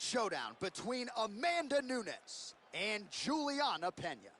showdown between Amanda Nunes and Juliana Peña.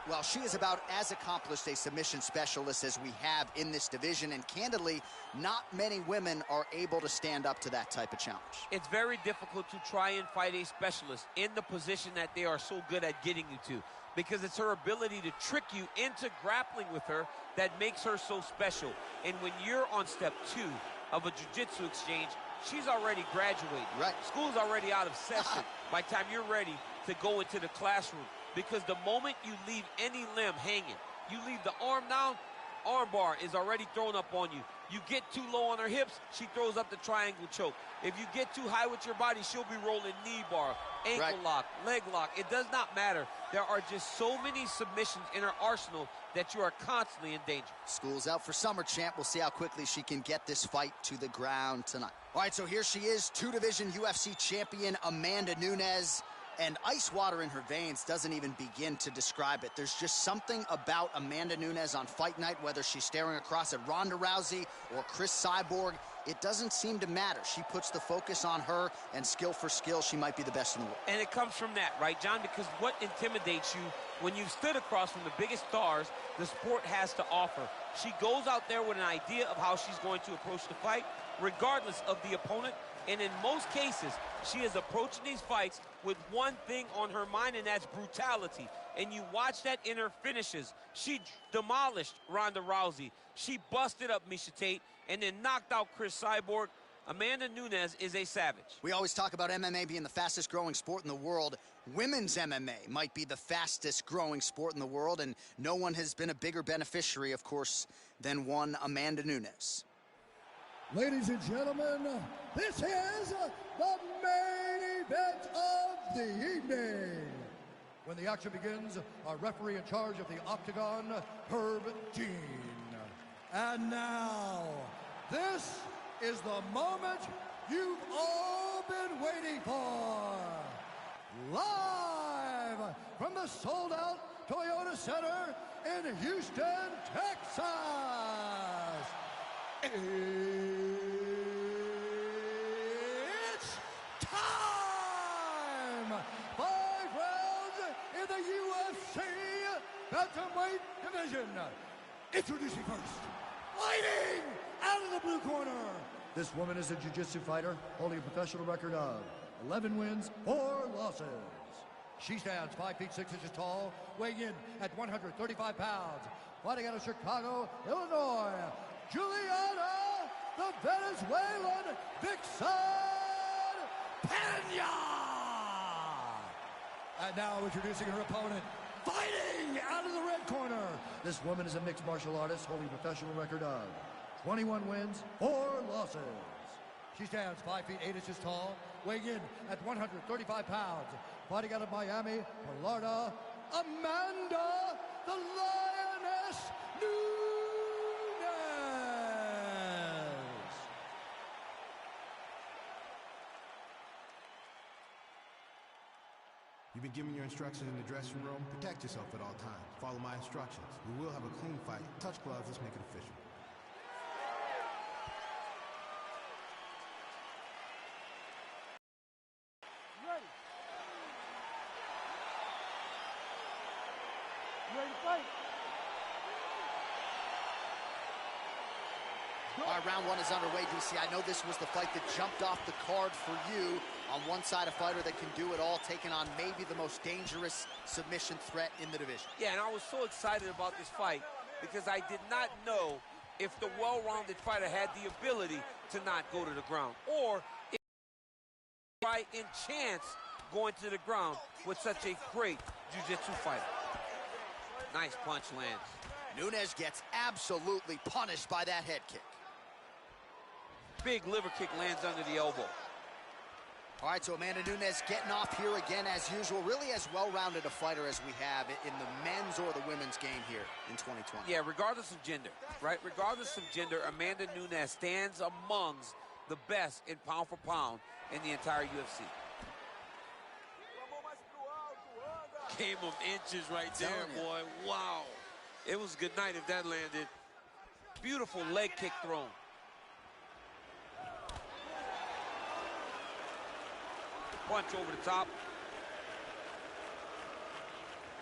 Well, she is about as accomplished a submission specialist as we have in this division, and candidly, not many women are able to stand up to that type of challenge. It's very difficult to try and fight a specialist in the position that they are so good at getting you to, because it's her ability to trick you into grappling with her that makes her so special. And when you're on step 2 of a jiu-jitsu exchange, she's already graduated. Right. School's already out of session by the time you're ready to go into the classroom. Because the moment you leave any limb hanging, you leave the arm down, arm bar is already thrown up on you. You get too low on her hips, she throws up the triangle choke. If you get too high with your body, she'll be rolling knee bar, ankle lock, leg lock. It does not matter. There are just so many submissions in her arsenal that you are constantly in danger. School's out for summer, champ. We'll see how quickly she can get this fight to the ground tonight. All right, so here she is, 2-division UFC champion Amanda Nunes. And ice water in her veins doesn't even begin to describe it. There's just something about Amanda Nunes on fight night, whether she's staring across at Ronda Rousey or Chris Cyborg, it doesn't seem to matter. She puts the focus on her, and skill for skill, she might be the best in the world. And it comes from that, right, John? Because what intimidates you when you've stood across from the biggest stars the sport has to offer? She goes out there with an idea of how she's going to approach the fight, regardless of the opponent. And in most cases, she is approaching these fights with one thing on her mind, and that's brutality. And you watch that in her finishes. She demolished Ronda Rousey. She busted up Miesha Tate and then knocked out Chris Cyborg. Amanda Nunes is a savage. We always talk about MMA being the fastest growing sport in the world. Women's MMA might be the fastest growing sport in the world, and no one has been a bigger beneficiary, of course, than one Amanda Nunes. Ladies and gentlemen, this is the main event of the evening. When the action begins, our referee in charge of the Octagon, Herb Dean. And now, this is the moment you've all been waiting for. Live from the sold-out Toyota Center in Houston, Texas. It's time! 5 rounds in the UFC Bantamweight division. Introducing first, fighting out of the blue corner. This woman is a jiu-jitsu fighter holding a professional record of 11 wins, 4 losses. She stands 5 feet 6 inches tall, weighing in at 135 pounds. Fighting out of Chicago, Illinois, Juliana, the Venezuelan Vixen Peña! And now introducing her opponent, fighting out of the red corner. This woman is a mixed martial artist holding a professional record of 21 wins, 4 losses. She stands 5 feet 8 inches tall, weighing in at 135 pounds. Fighting out of Miami, Florida, Amanda, the Lioness Nunes. You've been given your instructions in the dressing room. Protect yourself at all times. Follow my instructions. We will have a clean fight. Touch gloves. Let's make it official. Ready? You ready to fight? All right, round 1 is underway, DC. I know this was the fight that jumped off the card for you. On one side, a fighter that can do it all, taking on maybe the most dangerous submission threat in the division. Yeah, and I was so excited about this fight because I did not know if the well-rounded fighter had the ability to not go to the ground, or if by in chance going to the ground with such a great jiu-jitsu fighter. Nice punch lands. Nunes gets absolutely punished by that head kick. Big liver kick lands under the elbow. All right, so Amanda Nunes getting off here again as usual. Really as well-rounded a fighter as we have in the men's or the women's game here in 2020. Yeah, regardless of gender, right? Regardless of gender, Amanda Nunes stands amongst the best in pound for pound in the entire UFC. Game of inches right there, boy. Wow. It was good night if that landed. Beautiful leg kick thrown. Punch over the top.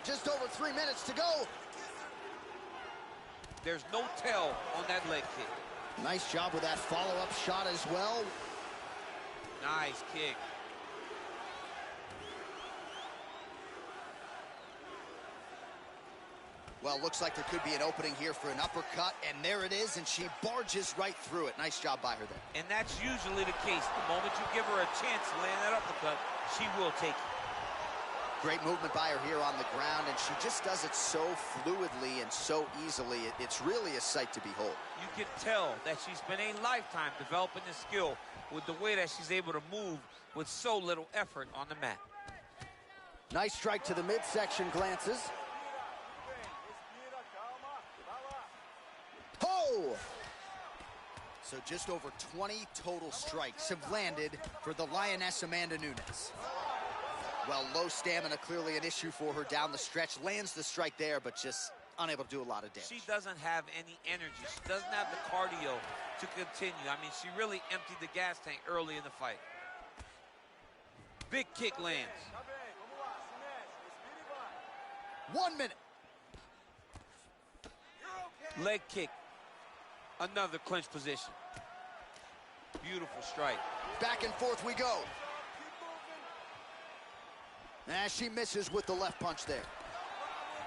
Just over 3 minutes to go. There's no tell on that leg kick. Nice job with that follow-up shot as well. Nice kick. Well, looks like there could be an opening here for an uppercut, and there it is, and she barges right through it. Nice job by her there. And that's usually the case. The moment you give her a chance to land that uppercut, she will take it. Great movement by her here on the ground, and she just does it so fluidly and so easily. It's really a sight to behold. You can tell that she spent a lifetime developing this skill with the way that she's able to move with so little effort on the mat. Nice strike to the midsection, glances. Oh! So just over 20 total strikes have landed for the Lioness Amanda Nunes. Well, low stamina, clearly an issue for her down the stretch. Lands the strike there, but just unable to do a lot of damage. She doesn't have any energy. She doesn't have the cardio to continue. I mean, she really emptied the gas tank early in the fight. Big kick lands. 1 minute. Leg kick. Another clinch position. Beautiful strike. Back and forth we go. As she misses with the left punch there.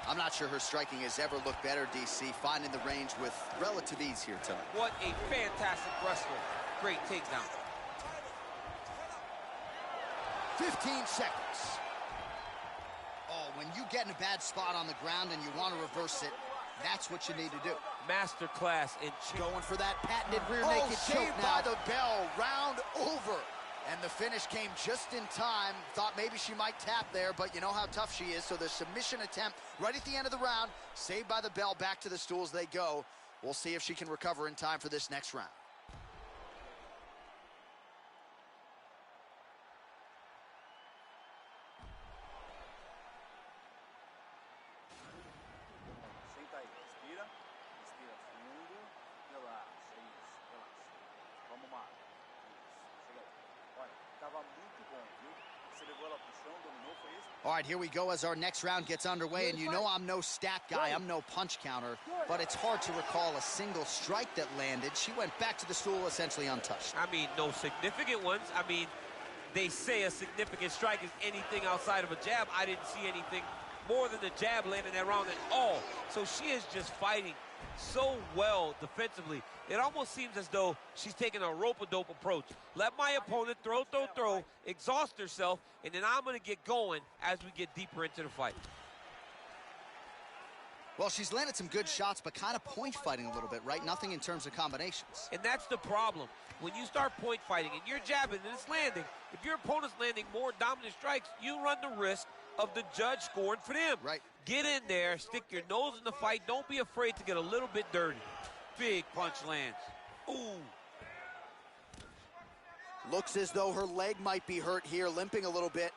I'm not sure her striking has ever looked better, DC, finding the range with relative ease here tonight. What a fantastic wrestler. Great takedown. 15 seconds. Oh, when you get in a bad spot on the ground and you want to reverse it, that's what you need to do. Masterclass in going for that patented rear naked choke now. By the bell, round over. And the finish came just in time. Thought maybe she might tap there, but you know how tough she is. So the submission attempt right at the end of the round, saved by the bell, back to the stools they go. We'll see if she can recover in time for this next round. Senta aí, respira, respira fundo, relaxa, isso, relaxa. Vamos lá, isso, chega aí. Olha, tava muito bom, viu? Você levou ela pro chão, dominou, foi isso? All right, here we go as our next round gets underway, and you know I'm no stat guy, I'm no punch counter, but it's hard to recall a single strike that landed. She went back to the stool essentially untouched. I mean, no significant ones. I mean, they say a significant strike is anything outside of a jab. I didn't see anything more than the jab landing that round at all. So she is just fighting so well defensively. It almost seems as though she's taking a rope-a-dope approach. Let my opponent throw, exhaust herself, and then I'm going to get going as we get deeper into the fight. Well, she's landed some good shots, but kind of point fighting a little bit, right? Nothing in terms of combinations. And that's the problem. When you start point fighting and you're jabbing and it's landing, if your opponent's landing more dominant strikes, you run the risk of the judge scoring for them. Right. Get in there, stick your nose in the fight. Don't be afraid to get a little bit dirty. Big punch lands. Ooh. Looks as though her leg might be hurt here, limping a little bit.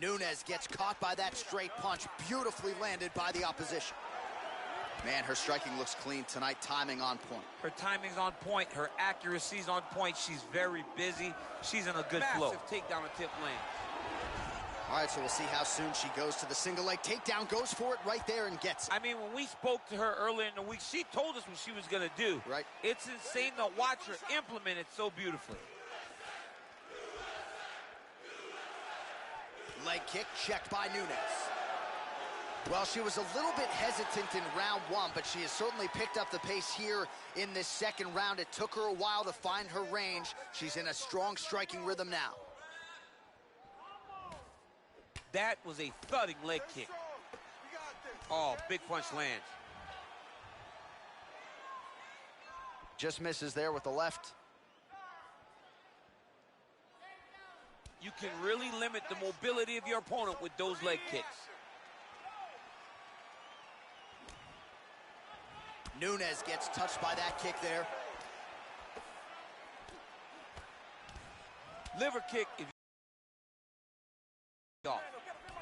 Nunes gets caught by that straight punch, beautifully landed by the opposition. Man, her striking looks clean tonight, timing on point. Her timing's on point, her accuracy's on point. She's very busy. She's in a good flow. Massive takedown and tip land. All right, so we'll see how soon she goes to the single leg takedown, goes for it right there and gets it. I mean, when we spoke to her earlier in the week, she told us what she was going to do. Right. It's insane to watch her implement it so beautifully. Leg kick checked by Nunes. Well, she was a little bit hesitant in round one, but she has certainly picked up the pace here in this second round. It took her a while to find her range. She's in a strong striking rhythm now. That was a thudding leg kick. Oh, big punch lands. Just misses there with the left. You can really limit the mobility of your opponent with those leg kicks. Nunes gets touched by that kick there. Liver kick. If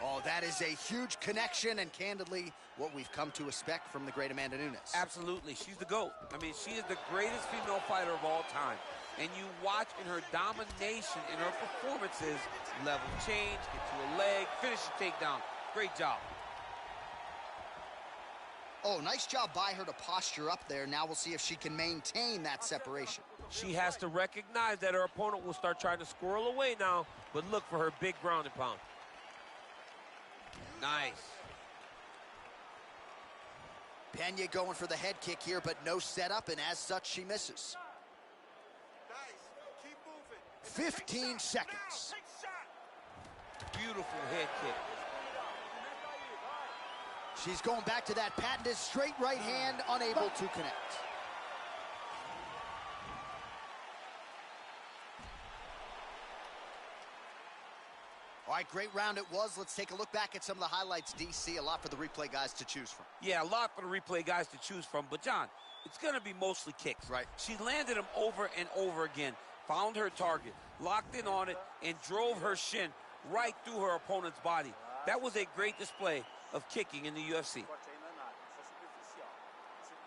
Oh, that is a huge connection, and candidly, what we've come to expect from the great Amanda Nunes. Absolutely. She's the GOAT. I mean, she is the greatest female fighter of all time. And you watch in her domination, in her performances, level change, get to a leg, finish the takedown. Great job. Oh, nice job by her to posture up there. Now we'll see if she can maintain that separation. She has to recognize that her opponent will start trying to squirrel away now, but look for her big ground and pound. Nice. Peña going for the head kick here, but no setup, and as such, she misses. 15 seconds. Beautiful head kick. She's going back to that patented straight right hand, unable to connect. All right, great round it was. Let's take a look back at some of the highlights, DC. A lot for the replay guys to choose from. Yeah, a lot for the replay guys to choose from. But, John, it's going to be mostly kicks. Right. She landed them over and over again, found her target, locked in on it, and drove her shin right through her opponent's body. That was a great display of kicking in the UFC.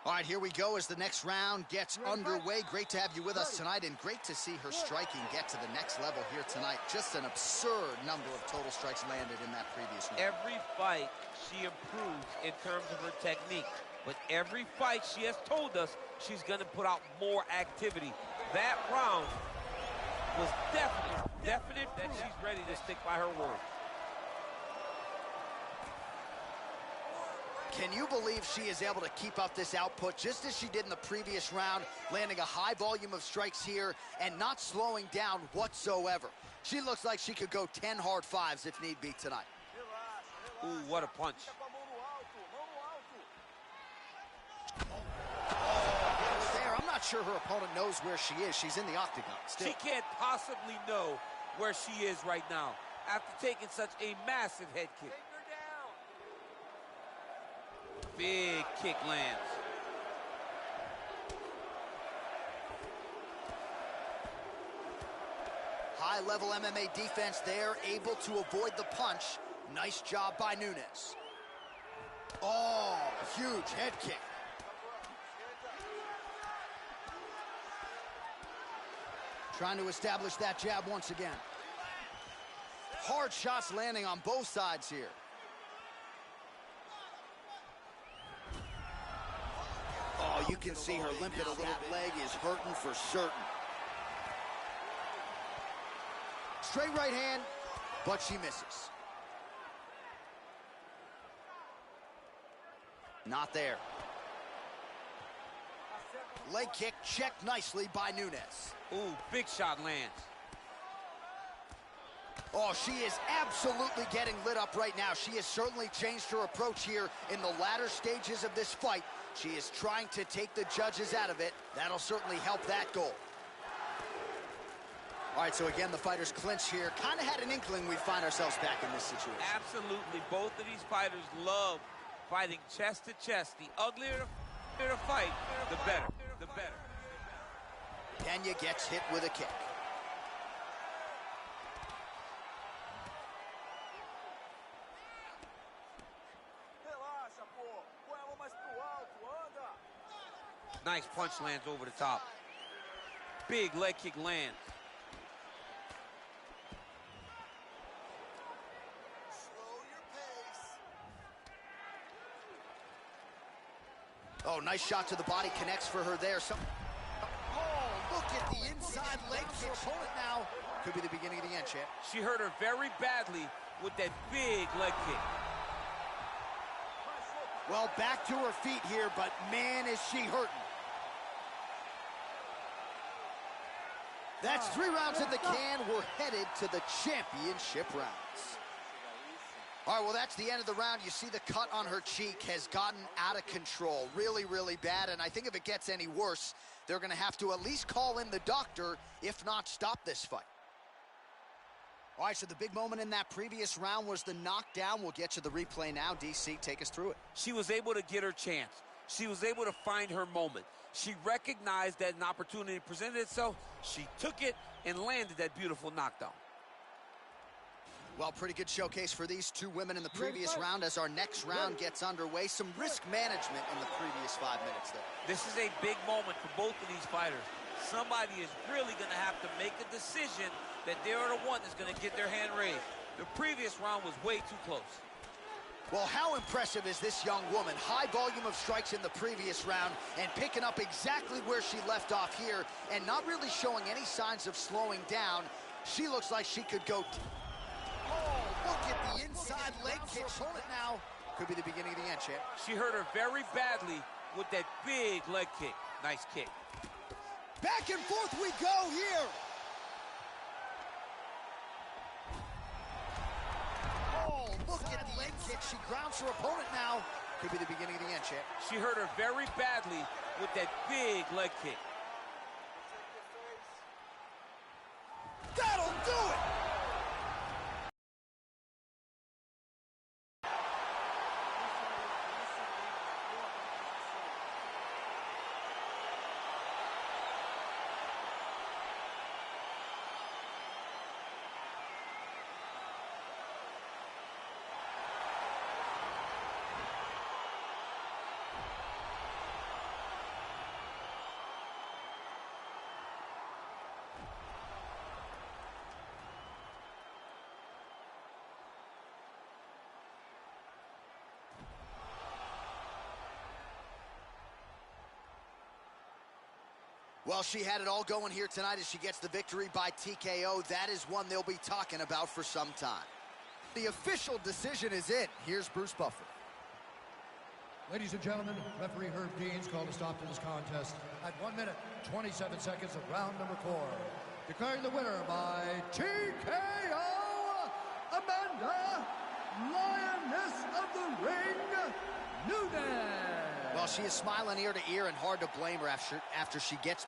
All right, here we go as the next round gets underway. Great to have you with us tonight, and great to see her striking get to the next level here tonight. Just an absurd number of total strikes landed in that previous round. Every fight, she improves in terms of her technique. But every fight, she has told us she's going to put out more activity. That round was definite that she's ready to stick by her word. Can you believe she is able to keep up this output just as she did in the previous round, landing a high volume of strikes here and not slowing down whatsoever? She looks like she could go 10 hard fives if need be tonight. Ooh, what a punch. There, I'm not sure her opponent knows where she is. She's in the octagon still. She can't possibly know where she is right now after taking such a massive head kick. Big kick lands. High-level MMA defense there, able to avoid the punch. Nice job by Nunes. Oh, huge head kick. Trying to establish that jab once again. Hard shots landing on both sides here. Oh, you can see her limping a little. That leg is hurting for certain. Straight right hand, but she misses. Not there. Leg kick checked nicely by Nunes. Ooh, big shot lands. Oh, she is absolutely getting lit up right now. She has certainly changed her approach here in the latter stages of this fight. She is trying to take the judges out of it. That'll certainly help that goal. All right, so again, the fighters clinch here. Kind of had an inkling we'd find ourselves back in this situation. Absolutely. Both of these fighters love fighting chest to chest. The uglier the fight, the better. The better. Peña gets hit with a kick. Nice punch lands over the top. Big leg kick lands. Oh, nice shot to the body, connects for her there. Oh, look at the inside leg kick. Opponent now. Could be the beginning of the end, champ. She hurt her very badly with that big leg kick. Well, back to her feet here, but man, is she hurting. That's 3 rounds in the can. We're headed to the championship rounds. All right, well, that's the end of the round. You see the cut on her cheek has gotten out of control. Really, really bad, and I think if it gets any worse, they're going to have to at least call in the doctor, if not stop this fight. All right, so the big moment in that previous round was the knockdown. We'll get to the replay now. DC, take us through it. She was able to get her chance. She was able to find her moment. She recognized that an opportunity presented itself. She took it and landed that beautiful knockdown. Well, pretty good showcase for these two women in the previous round. As our next round gets underway, some risk management in the previous 5 minutes there. This is a big moment for both of these fighters. Somebody is really going to have to make a decision that they're the one that's going to get their hand raised. The previous round was way too close. Well, how impressive is this young woman? High volume of strikes in the previous round and picking up exactly where she left off here and not really showing any signs of slowing down. She looks like she could go... Oh, look at the inside leg kick. Hold it now. Could be the beginning of the end, champ. She hurt her very badly with that big leg kick. Nice kick. Back and forth we go here. Oh, look at the leg kick. She grounds her opponent now. Could be the beginning of the end, champ. She hurt her very badly with that big leg kick. That'll do it. Well, she had it all going here tonight as she gets the victory by TKO. That is one they'll be talking about for some time. The official decision is in. Here's Bruce Buffer. Ladies and gentlemen, referee Herb Dean's called a stop to this contest at 1 minute, 27 seconds of round number 4. Declaring the winner by TKO, Amanda, Lioness of the Ring, Nunes. Well, she is smiling ear to ear and hard to blame her after she gets